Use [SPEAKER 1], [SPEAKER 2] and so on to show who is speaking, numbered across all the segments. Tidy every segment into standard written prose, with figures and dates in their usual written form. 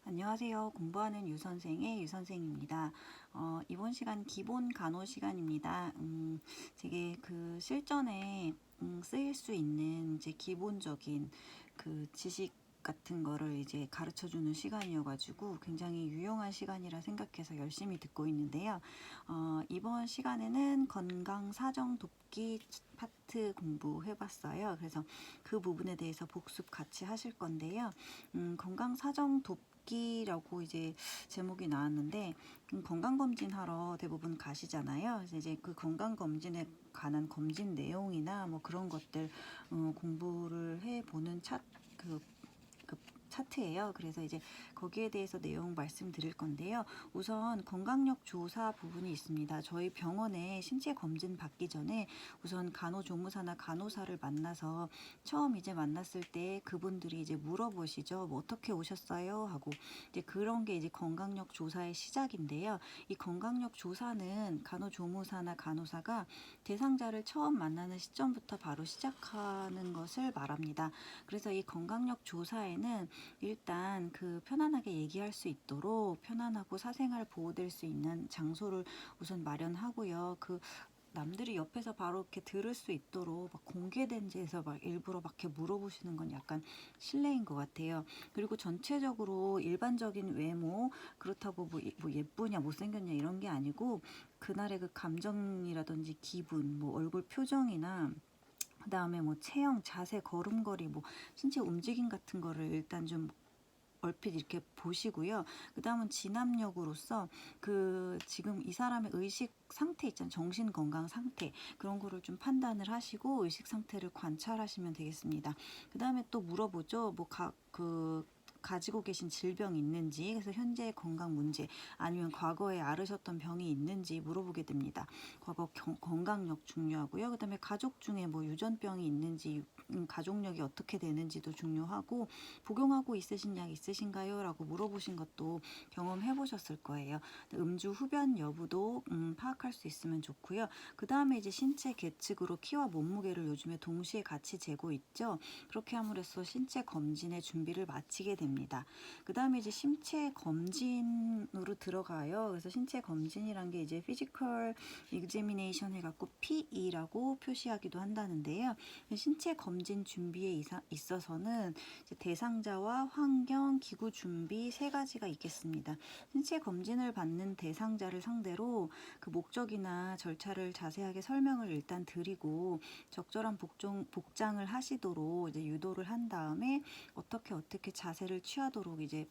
[SPEAKER 1] 안녕하세요. 공부하는 유선생의 유선생입니다. 이번 시간 기본 간호 시간입니다. 되게 그 실전에 쓰일 수 있는 이제 기본적인 그 지식 같은 거를 이제 가르쳐 주는 시간이어가지고 굉장히 유용한 시간이라 생각해서 열심히 듣고 있는데요. 이번 시간에는 건강 사정 돕기 파트 공부해봤어요. 그래서 그 부분에 대해서 복습 같이 하실 건데요. 건강 사정 돕기라고 이제 제목이 나왔는데 건강검진 하러 대부분 가시잖아요. 그래서 이제 그 건강검진에 관한 검진 내용이나 뭐 그런 것들 공부를 해보는 그 차트예요. 그래서 이제 거기에 대해서 내용 말씀드릴 건데요. 우선 건강력 조사 부분이 있습니다. 저희 병원에 신체 검진 받기 전에 우선 간호조무사나 간호사를 만나서 처음 이제 만났을 때 그분들이 이제 물어보시죠. 뭐 어떻게 오셨어요? 하고 이제 그런 게 이제 건강력 조사의 시작인데요. 이 건강력 조사는 간호조무사나 간호사가 대상자를 처음 만나는 시점부터 바로 시작하는 것을 말합니다. 그래서 이 건강력 조사에는 일단 그 편안하게 얘기할 수 있도록 편안하고 사생활 보호될 수 있는 장소를 우선 마련하고요. 그 남들이 옆에서 바로 이렇게 들을 수 있도록 막 공개된 데서 막 일부러 막 이렇게 물어보시는 건 약간 실례인 것 같아요. 그리고 전체적으로 일반적인 외모 그렇다고 뭐 예쁘냐 못생겼냐 이런 게 아니고 그날의 그 감정이라든지 기분, 뭐 얼굴 표정이나 그 다음에 뭐 체형, 자세, 걸음걸이, 뭐 신체 움직임 같은 거를 일단 좀 얼핏 이렇게 보시고요. 그 다음은 진압력으로서 그 지금 이 사람의 의식 상태 있잖아요. 정신 건강 상태 그런 거를 좀 판단을 하시고 의식 상태를 관찰하시면 되겠습니다. 그 다음에 또 물어보죠. 가지고 계신 질병이 있는지, 그래서 현재의 건강 문제 아니면 과거에 앓으셨던 병이 있는지 물어보게 됩니다. 과거 건강력 중요하고요. 그 다음에 가족 중에 뭐 유전병이 있는지 가족력이 어떻게 되는지도 중요하고 복용하고 있으신 약 있으신가요? 라고 물어보신 것도 경험해 보셨을 거예요. 음주 흡연 여부도 파악할 수 있으면 좋고요. 그 다음에 이제 신체 계측으로 키와 몸무게를 요즘에 동시에 같이 재고 있죠. 그렇게 함으로써 신체 검진의 준비를 마치게 됩니다. 그 다음에 이제 신체 검진으로 들어가요. 그래서 신체 검진이란 게 이제 피지컬 examination 해갖고 PE라고 표시하기도 한다는데요. 신체 검진 준비에 있어서는 대상자와 환경, 기구 준비 세 가지가 있겠습니다. 신체 검진을 받는 대상자를 상대로 그 목적이나 절차를 자세하게 설명을 일단 드리고 적절한 복장을 하시도록 이제 유도를 한 다음에 어떻게 자세를 취하도록 이제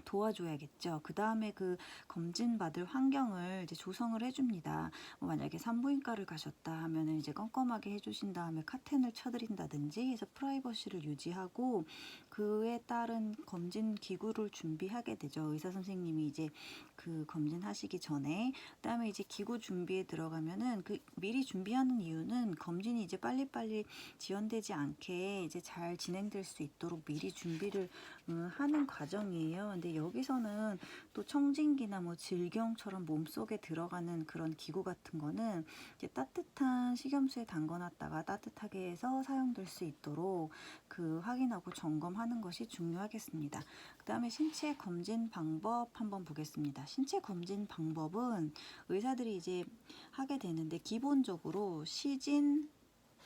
[SPEAKER 1] 도와줘야겠죠. 그 다음에 그 검진받을 환경을 이제 조성을 해줍니다. 만약에 산부인과를 가셨다 하면은 이제 껌껌하게 해주신 다음에 카텐을 쳐드린다든지 해서 프라이버시를 유지하고 그에 따른 검진 기구를 준비하게 되죠. 의사 선생님이 이제 그 검진하시기 전에. 그다음에 이제 기구 준비에 들어가면은 그 미리 준비하는 이유는 검진이 이제 빨리빨리 지연되지 않게 이제 잘 진행될 수 있도록 미리 준비를 하는 과정이에요. 근데 여기서는 또 청진기나 뭐 질경처럼 몸속에 들어가는 그런 기구 같은 거는 이제 따뜻한 식염수에 담궈놨다가 따뜻하게 해서 사용될 수 있도록 그 확인하고 점검하는 것이 중요하겠습니다. 그 다음에 신체 검진 방법 한번 보겠습니다. 신체 검진 방법은 의사들이 이제 하게 되는데 기본적으로 시진,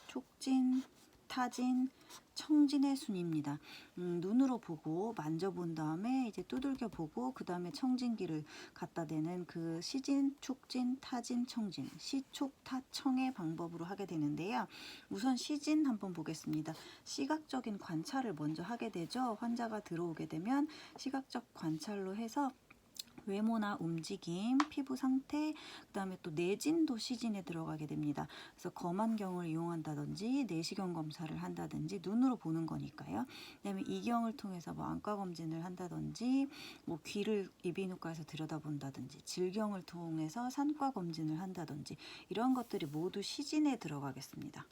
[SPEAKER 1] 촉진, 타진, 청진의 순입니다. 눈으로 보고 만져본 다음에 이제 두들겨 보고 그 다음에 청진기를 갖다 대는 그 시진, 촉진, 타진, 청진, 시촉, 타, 청의 방법으로 하게 되는데요. 우선 시진 한번 보겠습니다. 시각적인 관찰을 먼저 하게 되죠. 환자가 들어오게 되면 시각적 관찰로 해서 외모나 움직임, 피부 상태, 그 다음에 또 내진도 시진에 들어가게 됩니다. 그래서 검안경을 이용한다든지 내시경 검사를 한다든지 눈으로 보는 거니까요. 그 다음에 이경을 통해서 뭐 안과 검진을 한다든지 뭐 귀를 이비인후과에서 들여다본다든지 질경을 통해서 산과 검진을 한다든지 이런 것들이 모두 시진에 들어가겠습니다.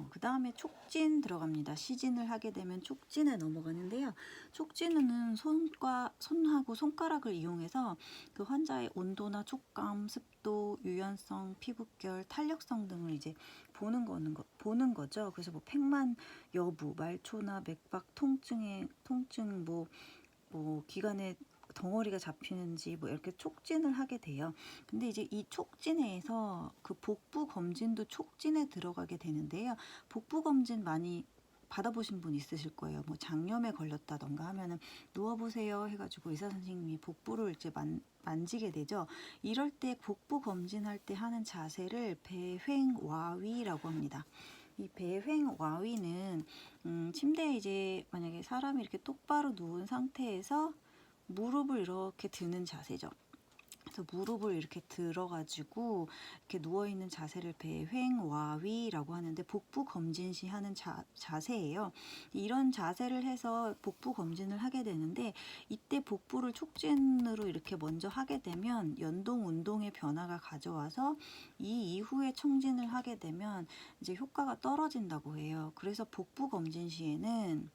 [SPEAKER 1] 그 다음에 촉진 들어갑니다. 시진을 하게 되면 촉진에 넘어가는데요. 촉진은 손하고 손가락을 이용해서 그 환자의 온도나 촉감, 습도, 유연성, 피부결, 탄력성 등을 이제 보는 거죠. 그래서 뭐 팽만 여부, 말초나 맥박 통증, 뭐 뭐 기관에 덩어리가 잡히는지 뭐 이렇게 촉진을 하게 돼요. 근데 이제 이 촉진에서 그 복부 검진도 촉진에 들어가게 되는데요. 복부 검진 많이 받아보신 분 있으실 거예요. 뭐 장염에 걸렸다던가 하면은 누워보세요 해가지고 의사 선생님이 복부를 이제 만지게 되죠. 이럴 때 복부 검진할 때 하는 자세를 배횡와위라고 합니다. 이 배횡와위는 침대에 이제 만약에 사람이 이렇게 똑바로 누운 상태에서 무릎을 이렇게 드는 자세죠. 그래서 무릎을 이렇게 들어가지고 이렇게 누워있는 자세를 배횡와위라고 하는데 복부 검진 시 하는 자세예요. 이런 자세를 해서 복부 검진을 하게 되는데 이때 복부를 촉진으로 이렇게 먼저 하게 되면 연동 운동의 변화가 가져와서 이 이후에 청진을 하게 되면 이제 효과가 떨어진다고 해요. 그래서 복부 검진 시에는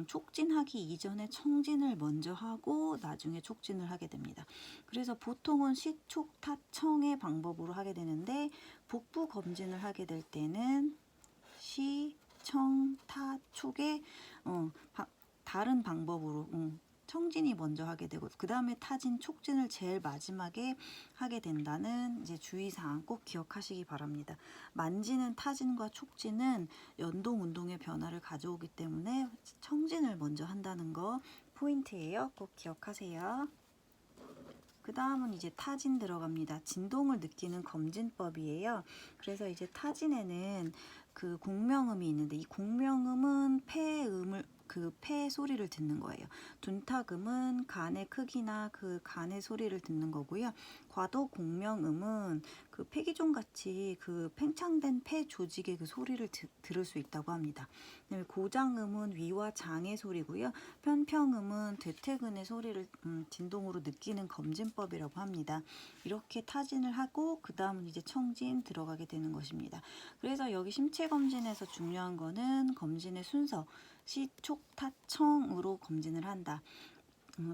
[SPEAKER 1] 촉진하기 이전에 청진을 먼저 하고 나중에 촉진을 하게 됩니다. 그래서 보통은 시촉타청의 방법으로 하게 되는데 복부 검진을 하게 될 때는 시청타촉의 다른 방법으로 청진이 먼저 하게 되고 그 다음에 타진 촉진을 제일 마지막에 하게 된다는 이제 주의사항 꼭 기억하시기 바랍니다. 만지는 타진과 촉진은 연동 운동의 변화를 가져오기 때문에 청진을 먼저 한다는 거 포인트예요. 꼭 기억하세요. 그 다음은 이제 타진 들어갑니다. 진동을 느끼는 검진법이에요. 그래서 이제 타진에는 그 공명음이 있는데 이 공명음은 폐음을 그 폐 소리를 듣는 거예요. 둔탁음은 간의 크기나 그 간의 소리를 듣는 거고요. 과도 공명음은 그 폐기종 같이 그 팽창된 폐 조직의 그 소리를 들을 수 있다고 합니다. 그다음에 고장음은 위와 장의 소리고요. 편평음은 대퇴근의 소리를 진동으로 느끼는 검진법이라고 합니다. 이렇게 타진을 하고 그 다음은 이제 청진 들어가게 되는 것입니다. 그래서 여기 심체 검진에서 중요한 거는 검진의 순서 시촉타청으로 검진을 한다.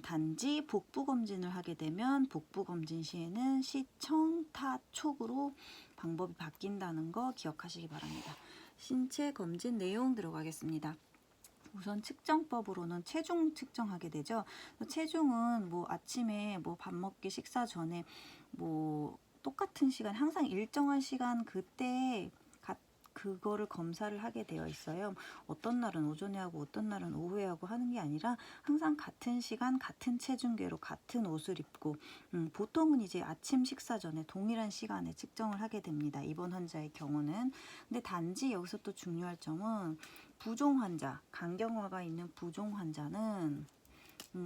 [SPEAKER 1] 단지 복부 검진을 하게 되면 복부 검진 시에는 시청타촉으로 방법이 바뀐다는 거 기억하시기 바랍니다. 신체 검진 내용 들어가겠습니다. 우선 측정법으로는 체중 측정하게 되죠. 체중은 뭐 아침에 뭐 밥 먹기 식사 전에 뭐 똑같은 시간 항상 일정한 시간 그때 그거를 검사를 하게 되어 있어요. 어떤 날은 오전에 하고 어떤 날은 오후에 하고 하는 게 아니라 항상 같은 시간 같은 체중계로 같은 옷을 입고 보통은 이제 아침 식사 전에 동일한 시간에 측정을 하게 됩니다. 입원 환자의 경우는. 근데 단지 여기서 또 중요할 점은 부종 환자, 간경화가 있는 부종 환자는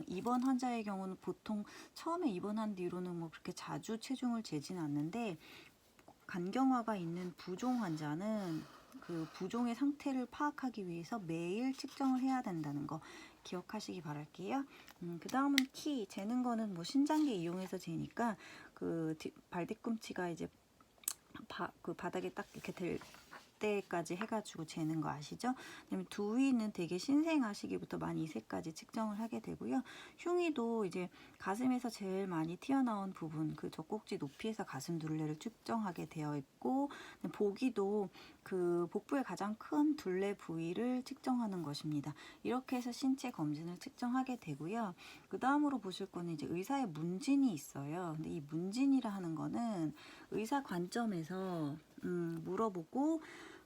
[SPEAKER 1] 입원 환자의 경우는 보통 처음에 입원한 뒤로는 뭐 그렇게 자주 체중을 재진 않는데 간경화가 있는 부종 환자는 그 부종의 상태를 파악하기 위해서 매일 측정을 해야 된다는 거 기억하시기 바랄게요. 그 다음은 키 재는 거는 뭐 신장계 이용해서 재니까 그 발 뒤꿈치가 이제 그 바닥에 딱 이렇게 될 때까지 해가지고 재는 거 아시죠? 그다음에 두위는 되게 신생아 시기부터 만 2세까지 측정을 하게 되고요. 흉위도 이제 가슴에서 제일 많이 튀어나온 부분, 그 젖꼭지 높이에서 가슴 둘레를 측정하게 되어 있고, 보기도 그 복부의 가장 큰 둘레 부위를 측정하는 것입니다. 이렇게 해서 신체 검진을 측정하게 되고요. 그 다음으로 보실 거는 이제 의사의 문진이 있어요. 근데 이 문진이라 하는 거는 의사 관점에서 물어보고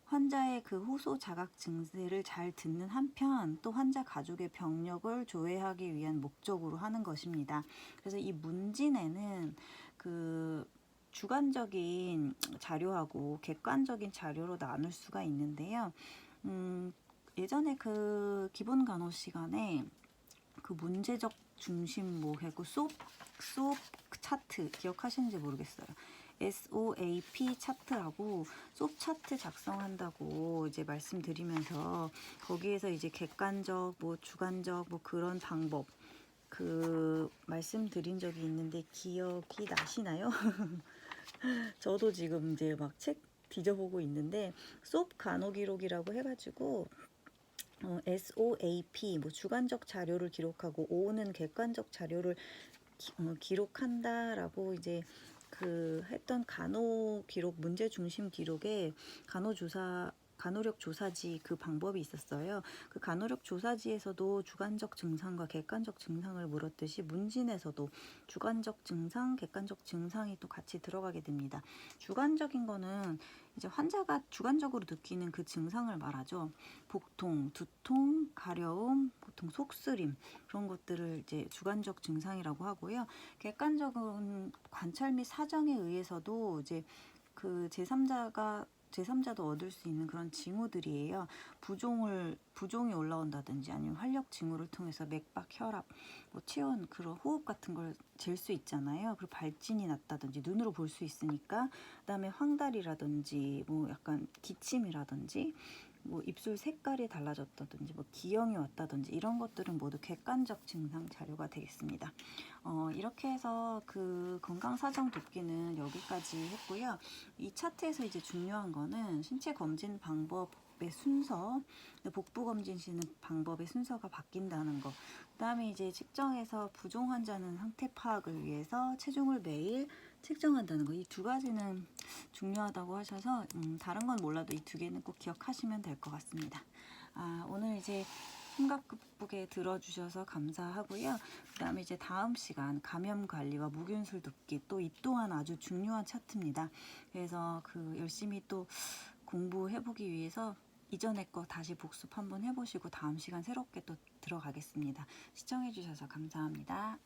[SPEAKER 1] 환자의 그 호소 자각 증세를 잘 듣는 한편 또 환자 가족의 병력을 조회하기 위한 목적으로 하는 것입니다. 그래서 이 문진에는 그 주관적인 자료하고 객관적인 자료로 나눌 수가 있는데요. 예전에 그 기본 간호 시간에 그 문제적 중심 뭐 해고 SOAP 차트 기억하시는지 모르겠어요. SOAP 차트라고 SOAP 차트 작성한다고 이제 말씀드리면서 거기에서 이제 객관적 뭐 주관적 뭐 그런 방법 그 말씀드린 적이 있는데 기억이 나시나요? 저도 지금 이제 막 책 뒤져보고 있는데 SOAP 간호 기록이라고 해가지고 SOAP 뭐 주관적 자료를 기록하고 O는 객관적 자료를 기록한다라고 이제 그 했던 간호 기록 문제 중심 기록에 간호력 조사지 그 방법이 있었어요. 그 간호력 조사지에서도 주관적 증상과 객관적 증상을 물었듯이 문진에서도 주관적 증상, 객관적 증상이 또 같이 들어가게 됩니다. 주관적인 거는 이제 환자가 주관적으로 느끼는 그 증상을 말하죠. 복통, 두통, 가려움, 보통 속쓰림 그런 것들을 이제 주관적 증상이라고 하고요. 객관적은 관찰 및 사정에 의해서도 이제 그 제3자도 얻을 수 있는 그런 징후들이에요. 부종이 올라온다든지 아니면 활력 징후를 통해서 맥박, 혈압, 뭐 체온, 그런 호흡 같은 걸 잴 수 있잖아요. 그리고 발진이 났다든지 눈으로 볼 수 있으니까. 그다음에 황달이라든지 뭐 약간 기침이라든지 뭐 입술 색깔이 달라졌다든지 뭐 기형이 왔다든지 이런 것들은 모두 객관적 증상 자료가 되겠습니다. 이렇게 해서 그 건강사정 돕기는 여기까지 했고요. 이 차트에서 이제 중요한 거는 신체 검진 방법의 순서, 복부 검진 시는 방법의 순서가 바뀐다는 거. 그다음에 이제 측정해서 부종 환자는 상태 파악을 위해서 체중을 매일 측정한다는 거. 이 두 가지는 중요하다고 하셔서 다른 건 몰라도 이 두 개는 꼭 기억하시면 될 것 같습니다. 오늘 이제 심각극복에 들어주셔서 감사하고요. 그 다음에 이제 다음 시간 감염 관리와 무균술 돕기 또 이 또한 아주 중요한 차트입니다. 그래서 그 열심히 또 공부해보기 위해서 이전에 거 다시 복습 한번 해보시고 다음 시간 새롭게 또 들어가겠습니다. 시청해주셔서 감사합니다.